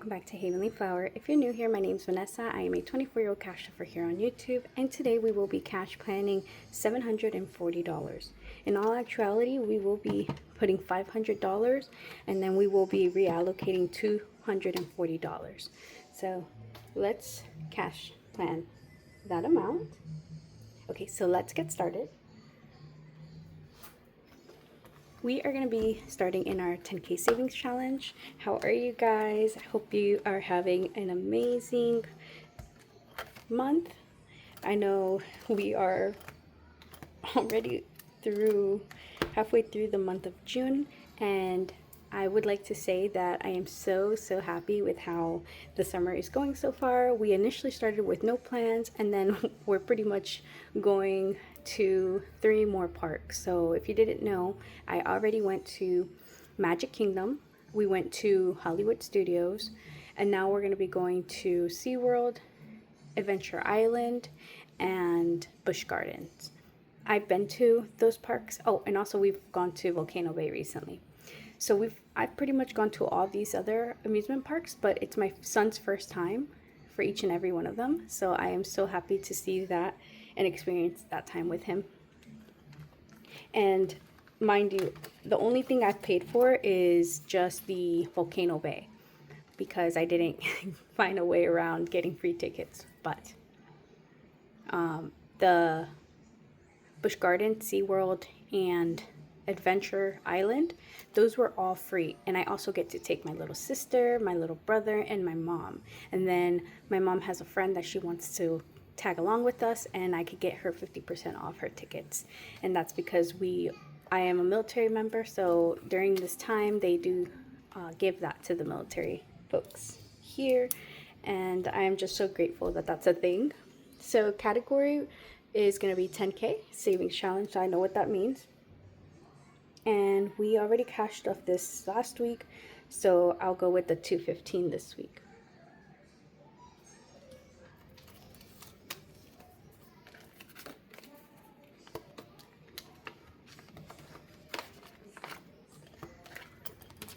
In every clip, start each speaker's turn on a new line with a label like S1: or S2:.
S1: welcome back to Havenly Flower. If you're new here, my name is Vanessa. I am a 24-year-old cash shopper here on YouTube, and today we will be cash planning $740. In all actuality, we will be putting $500 and then we will be reallocating $240. So let's cash plan that amount. Okay, so let's get started. We are going to be starting in our 10K savings challenge. How are you guys? I hope you are having an amazing month. I know we are already halfway through the month of June, and I would like to say that I am so happy with how the summer is going so far. We initially started with no plans, and then we're pretty much going to 3 more parks. So if you didn't know, I already went to Magic Kingdom, we went to Hollywood Studios, and now we're going to be going to SeaWorld, Adventure Island, and Busch Gardens. I've been to those parks. Oh, and also we've gone to Volcano Bay recently. So I've pretty much gone to all these other amusement parks, but it's my son's first time for each and every one of them. So I am so happy to see that and experience that time with him. And mind you, the only thing I've paid for is just the Volcano Bay because I didn't find a way around getting free tickets. But the Busch Gardens, SeaWorld, and Adventure Island, those were all free. And I also get to take my little sister, my little brother, and my mom. And then my mom has a friend that she wants to tag along with us, and I could get her 50% off her tickets. And that's because I am a military member, so during this time they do give that to the military folks here, and I am just so grateful that that's a thing. So category is going to be 10K savings challenge, so I know what that means. And we already cashed off this last week, so I'll go with the 215 this week.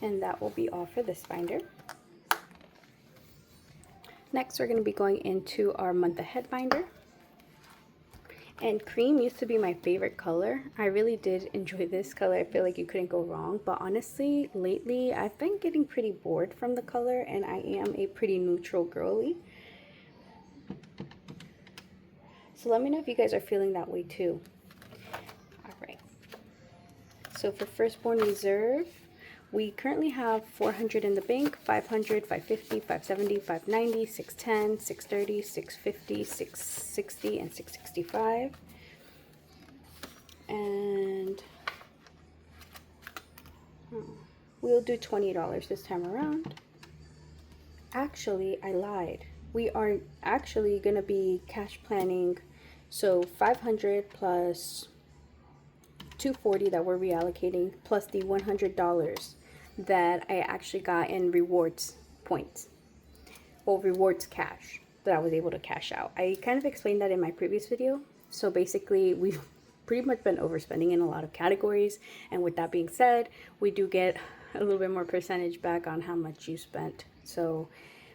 S1: And that will be all for this binder. Next, we're going to be going into our month ahead binder. And cream used to be my favorite color. I really did enjoy this color. I feel like you couldn't go wrong. But honestly, lately, I've been getting pretty bored from the color, and I am a pretty neutral girly. So let me know if you guys are feeling that way too. All right. So for Firstborn Reserve, we currently have 400 in the bank, 500, 550, 570, 590, 610, 630, 650, 660, and 665. And we'll do $20 this time around. Actually, I lied. We are actually going to be cash planning, so 500 plus 240 that we're reallocating, plus the $100 that I actually got in rewards points, or rewards cash that I was able to cash out. I kind of explained that in my previous video. So basically, we've pretty much been overspending in a lot of categories, and with that being said, we do get a little bit more percentage back on how much you spent. So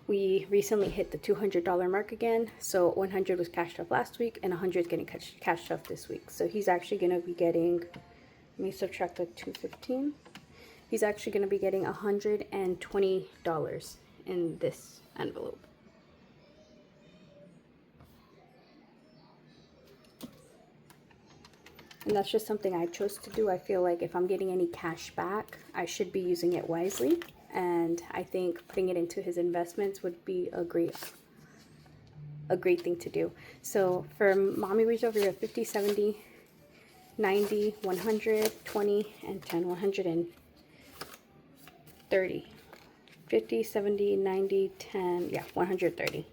S1: we recently hit the $200 mark again, so 100 was cashed off last week and 100 is getting cashed off this week. So he's actually going to be getting, let me subtract the 215, he's actually going to be getting $120 in this envelope. And that's just something I chose to do. I feel like if I'm getting any cash back, I should be using it wisely. And I think putting it into his investments would be a great thing to do. So for Mommy Reserve, we have 50, 70, 90, 100, 20, and 10, 130. 50, 70, 90, 10, yeah, 130.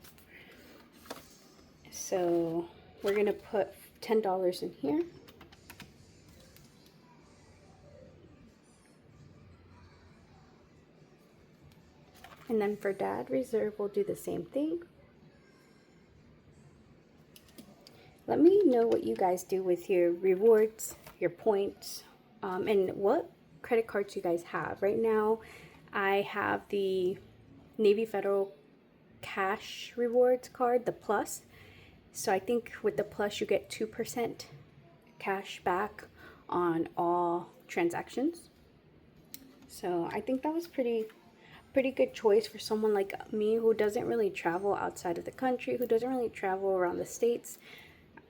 S1: So we're going to put $10 in here. And then for Dad Reserve, we'll do the same thing. Let me know what you guys do with your rewards, your points, and what credit cards you guys have. Right now, I have the Navy Federal cash rewards card, the plus. So I think with the plus you get 2% cash back on all transactions. So I think that was pretty good choice for someone like me who doesn't really travel outside of the country, who doesn't really travel around the States.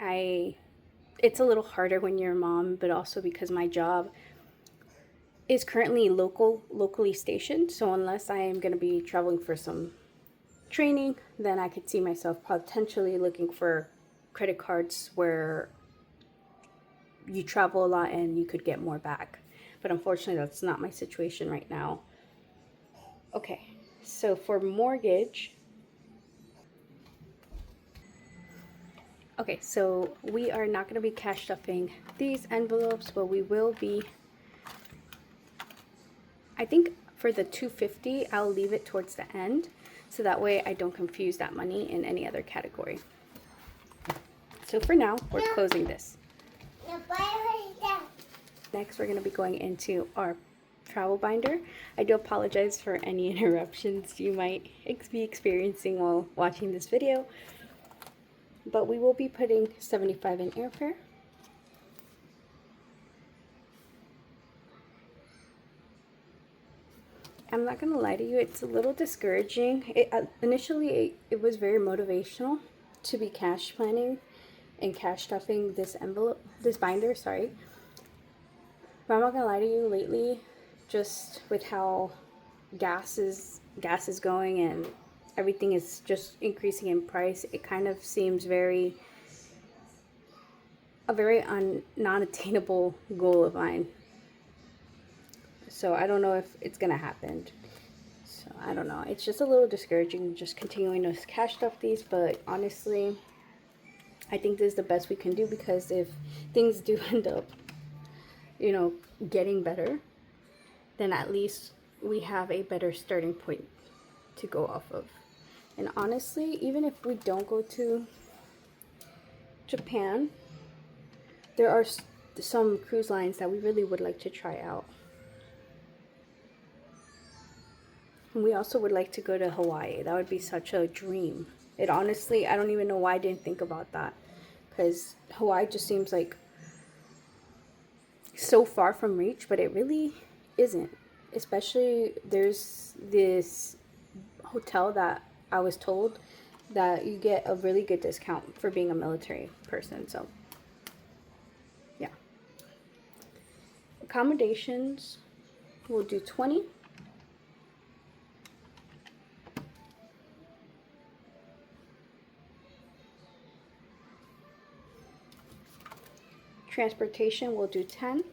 S1: It's a little harder when you're a mom, but also because my job is currently locally stationed. So unless I am going to be traveling for some training, then I could see myself potentially looking for credit cards where you travel a lot and you could get more back. But unfortunately, that's not my situation right now. Okay, so for mortgage, okay, so we are not going to be cash stuffing these envelopes, but we will be, I think for the $250, I'll leave it towards the end, so that way I don't confuse that money in any other category. So for now, we're closing this. Next, we're going to be going into our travel binder. I do apologize for any interruptions you might be experiencing while watching this video, but we will be putting $75 in airfare. I'm not gonna lie to you, it's a little discouraging. Initially it was very motivational to be cash planning and cash stuffing this binder, sorry. But I'm not gonna lie to you, lately, just with how gas is going and everything is just increasing in price, it kind of seems a very non-attainable goal of mine. So I don't know if it's gonna happen. So I don't know. It's just a little discouraging just continuing to cash stuff these, but honestly, I think this is the best we can do, because if things do end up, you know, getting better, then at least we have a better starting point to go off of. And honestly, even if we don't go to Japan, there are some cruise lines that we really would like to try out. And we also would like to go to Hawaii. That would be such a dream. It honestly, I don't even know why I didn't think about that, because Hawaii just seems like so far from reach, but it really isn't. Especially there's this hotel that I was told that you get a really good discount for being a military person. So yeah, accommodations, we'll do 20. Transportation, we'll do 10.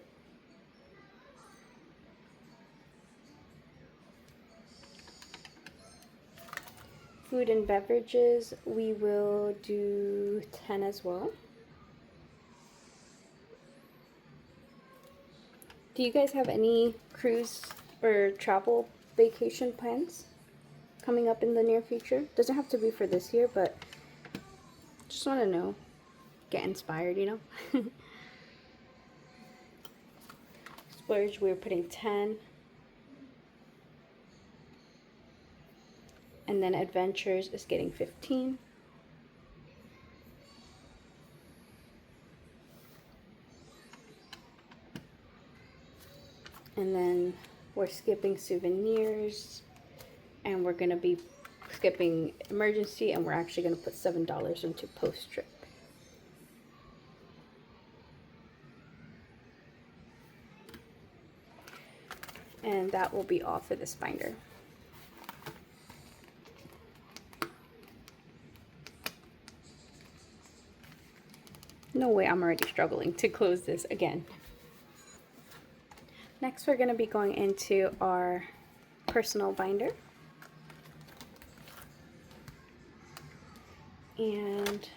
S1: Food and beverages, we will do 10 as well. Do you guys have any cruise or travel vacation plans coming up in the near future? Doesn't have to be for this year, but just want to know. Get inspired, you know? Splurge, we're putting 10. And then adventures is getting 15. And then we're skipping souvenirs, and we're going to be skipping emergency, and we're actually going to put $7 into post-trip. And that will be all for this binder. No way, I'm already struggling to close this again. Next, we're going to be going into our personal binder. And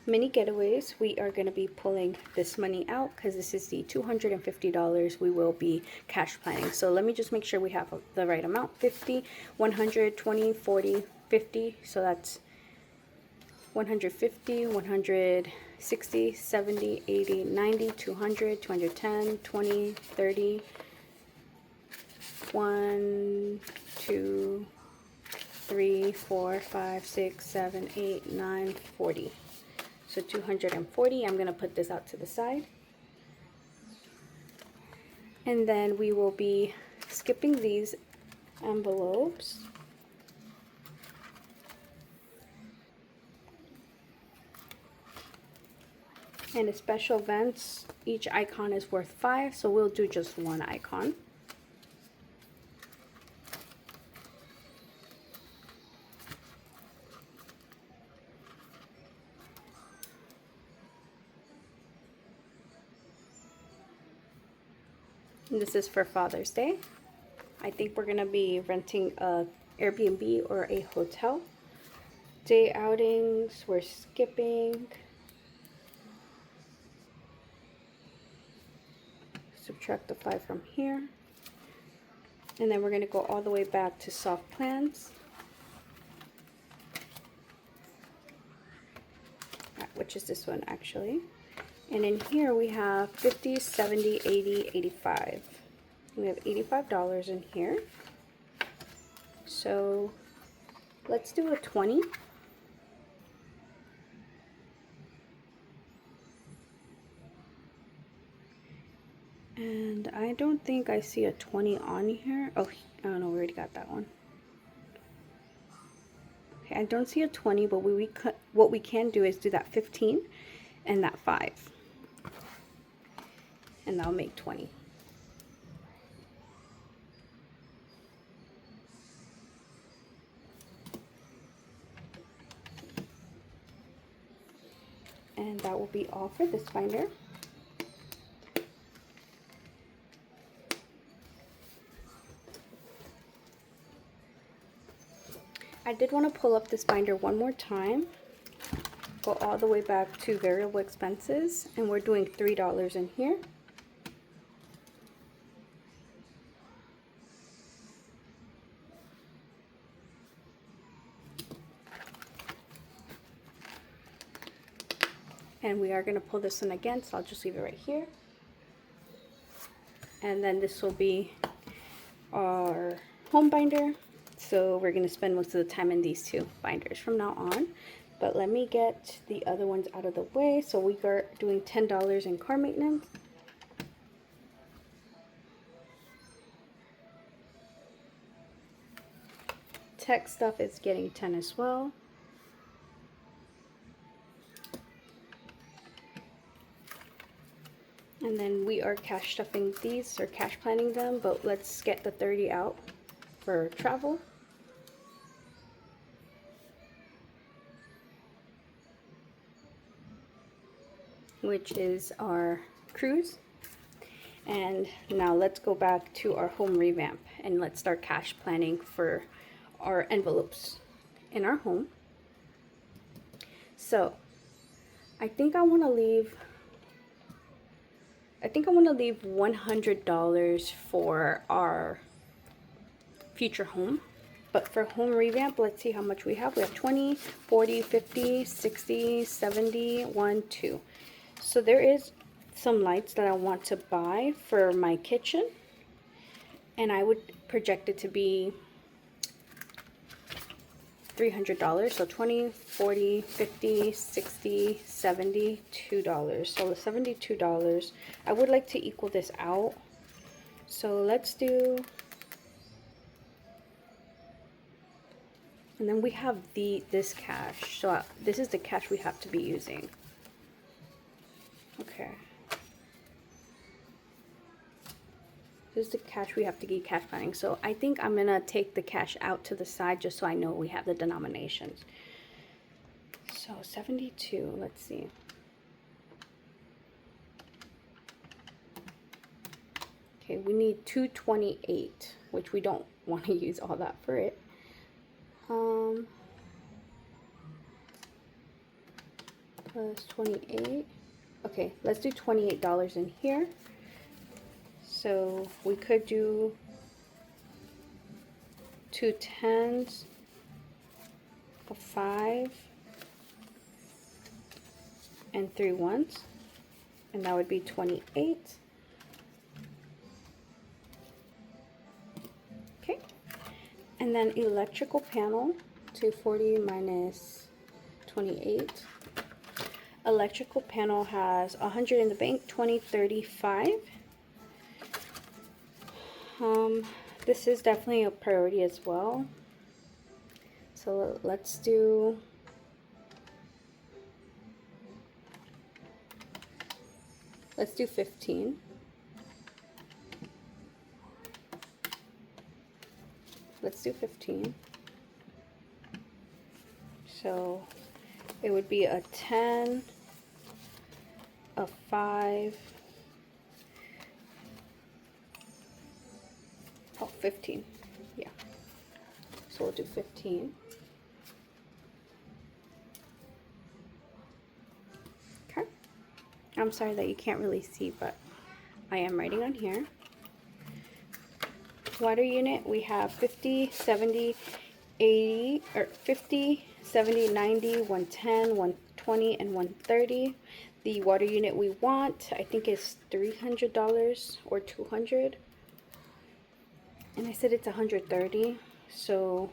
S1: mini getaways, we are going to be pulling this money out because this is the $250 we will be cash planning. So let me just make sure we have the right amount. 50, 100, 20, 40, 50. So that's 150, 160, 70, 80, 90, 200, 210, 20, 30, 1, 2, 3, 4, 5, 6, 7, 8, 9, 40. So 240. I'm going to put this out to the side. And then we will be skipping these envelopes. And the special events, each icon is worth 5, so we'll do just one icon. And this is for Father's Day. I think we're gonna be renting a Airbnb or a hotel. Day outings, we're skipping. Subtract the 5 from here. And then we're gonna go all the way back to soft plans, which is this one actually. And in here we have 50, 70, 80, 85. We have $85 in here. So let's do a 20. And I don't think I see a 20 on here. Oh no, we already got that one. Okay, I don't see a 20, but what we can do is do that 15 and that 5. And that'll make 20. And that will be all for this binder. I did want to pull up this binder one more time, go all the way back to variable expenses, and we're doing $3 in here. And we are going to pull this one again, so I'll just leave it right here. And then this will be our home binder. So we're going to spend most of the time in these two binders from now on. But let me get the other ones out of the way. So we are doing $10 in car maintenance. Tech stuff is getting 10 as well. And then we are cash stuffing these, or cash planning them, but let's get the 30 out for travel. Which is our cruise. And now let's go back to our home revamp and let's start cash planning for our envelopes in our home. So I think I want to leave $100 for our future home. But for home revamp, let's see how much we have. We have 20, 40, 50, 60, 70, 1, 2. So there is some lights that I want to buy for my kitchen. And I would project it to be $300. So 20, 40, 50, 60, 70, $2. So the $72. I would like to equal this out. So let's do, and then we have this cash. So this is the cash we have to be using. Okay. This is the cash we have to get cash planning. So I think I'm gonna take the cash out to the side just so I know we have the denominations. So 72, let's see. Okay, we need 228, which we don't want to use all that for it. Plus 28. Okay, let's do $28 in here. So we could do 2 10s, a 5, and 3 1s, and that would be 28. And then electrical panel, 240 minus 28. Electrical panel has 100 in the bank, 2035. This is definitely a priority as well. So let's do Let's do 15. Let's do 15. So it would be a 10, a 5, oh, 15. Yeah. So we'll do 15. Okay. I'm sorry that you can't really see, but I am writing on here. Water unit, we have 50, 70, 80, or 50, 70, 90, 110, 120, and 130. The water unit we want, I think, is $300 or $200. And I said it's 130, so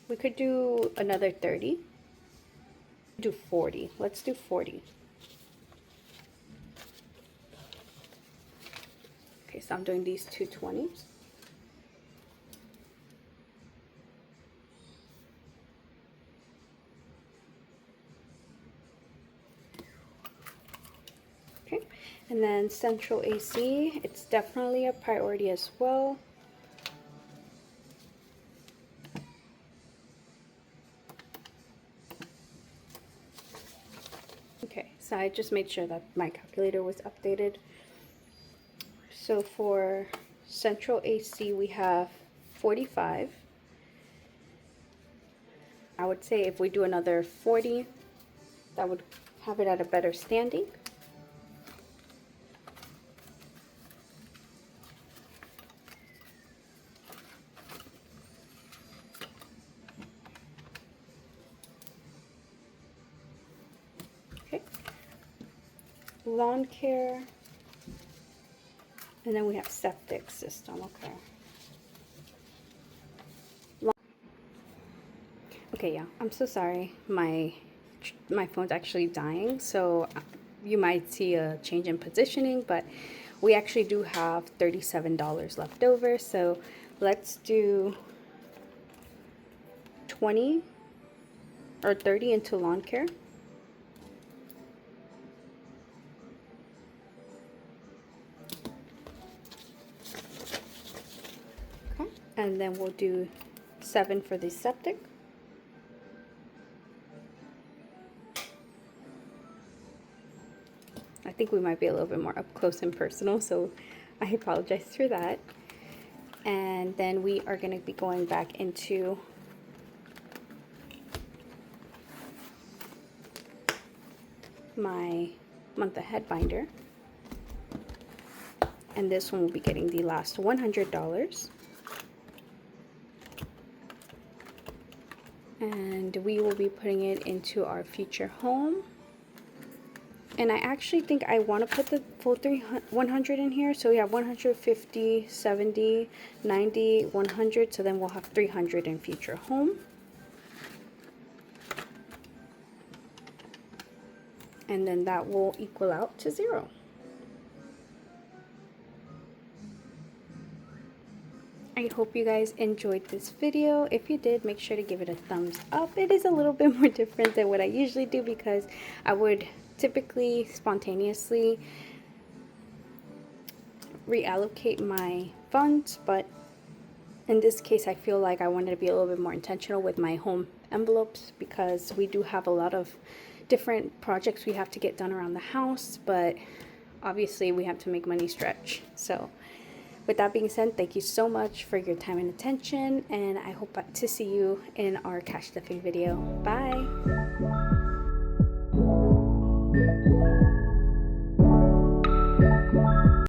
S1: we could do another 30. Do 40. Let's do 40. Okay, so I'm doing these two 20s. Okay, and then central AC, it's definitely a priority as well. Okay, so I just made sure that my calculator was updated. So for central AC, we have 45. I would say if we do another 40, that would have it at a better standing. Okay. Lawn care. And then we have septic system, okay. Okay, yeah, I'm so sorry. My phone's actually dying, so you might see a change in positioning, but we actually do have $37 left over, so let's do 20 or 30 into lawn care. Okay, and then we'll do 7 for the septic. I think we might be a little bit more up close and personal, so I apologize for that. And then we are going to be going back into my month ahead binder. And this one will be getting the last $100. And we will be putting it into our future home. And I actually think I want to put the full 100 in here. So we have 150, 70, 90, 100. So then we'll have 300 in future home. And then that will equal out to 0. I hope you guys enjoyed this video. If you did, make sure to give it a thumbs up. It is a little bit more different than what I usually do because I would typically spontaneously reallocate my funds, but in this case I feel like I wanted to be a little bit more intentional with my home envelopes because we do have a lot of different projects we have to get done around the house, but obviously we have to make money stretch. So with that being said, thank you so much for your time and attention, and I hope to see you in our cash stuffing video. Bye!